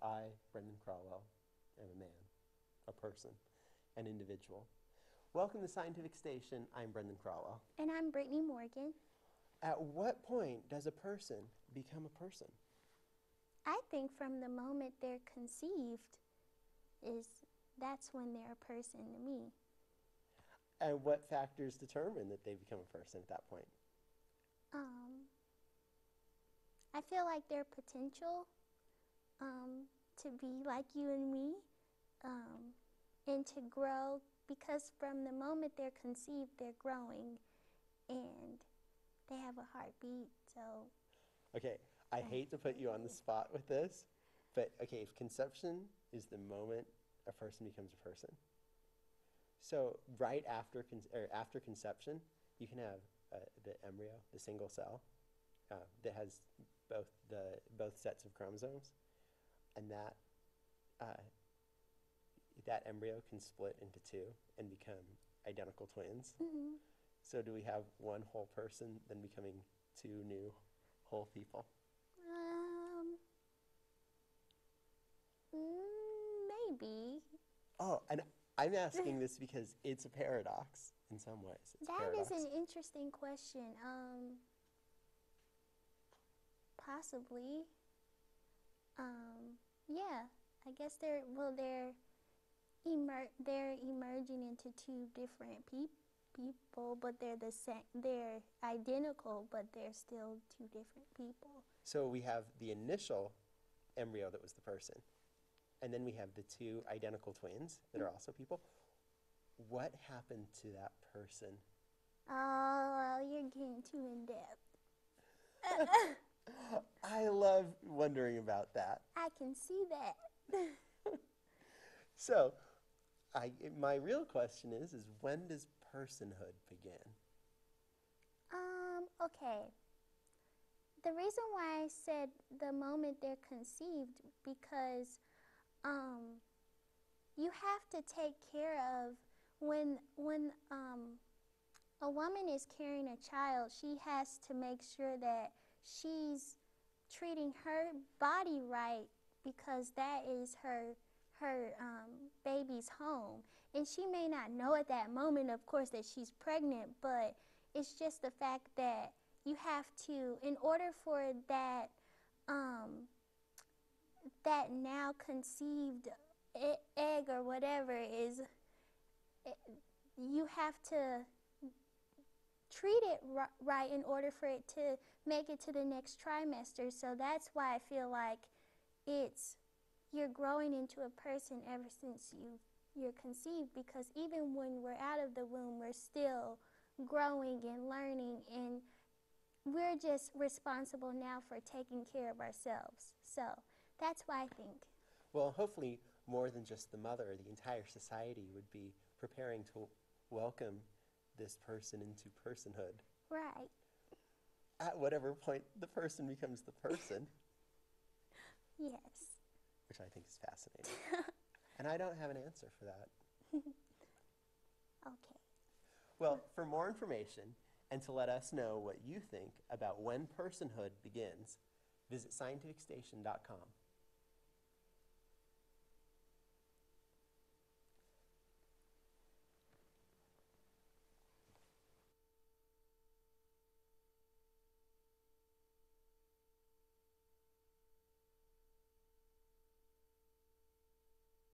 I, Brendan Crowell, am a man, a person, an individual. Welcome to Scientific Station. I'm Brendan Crowell. And I'm Brittany Morgan. At what point does a person become a person? I think from the moment they're conceived that's when they're a person to me. And what factors determine that they become a person at that point? I feel like their potential to be like you and me and to grow, because from the moment they're conceived, they're growing and they have a heartbeat, so. Okay, I hate to put you on the spot with this, but okay, if conception is the moment a person becomes a person, so right after after conception, you can have the embryo, the single cell, that has both sets of chromosomes, and that embryo can split into two and become identical twins. Mm-hmm. So do we have one whole person then becoming two new whole people? Maybe. Oh, and I'm asking this because it's a paradox in some ways. It's a paradox. That is an interesting question. Possibly. Yeah, I guess they're emerging into two different people, but they're the same. They're identical, but they're still two different people. So we have the initial embryo that was the person, and then we have the two identical twins that are also people. What happened to that person? Oh, you're getting too in depth. I love wondering about that. I can see that. So, my real question is when does personhood begin? Okay. The reason why I said the moment they're conceived, because you have to take care of when a woman is carrying a child, she has to make sure that she's treating her body right, because that is her baby's home. And she may not know at that moment, of course, that she's pregnant, but it's just the fact that you have to, in order for that that now conceived egg or whatever you have to treat it right in order for it to make it to the next trimester. So that's why I feel like you're growing into a person ever since you're conceived, because even when we're out of the womb, we're still growing and learning, and we're just responsible now for taking care of ourselves. So that's why I think. Well, hopefully more than just the mother, the entire society would be preparing to welcome this person into personhood. Right. At whatever point the person becomes the person. Yes. Which I think is fascinating. And I don't have an answer for that. Okay. Well, for more information and to let us know what you think about when personhood begins, visit scientificstation.com.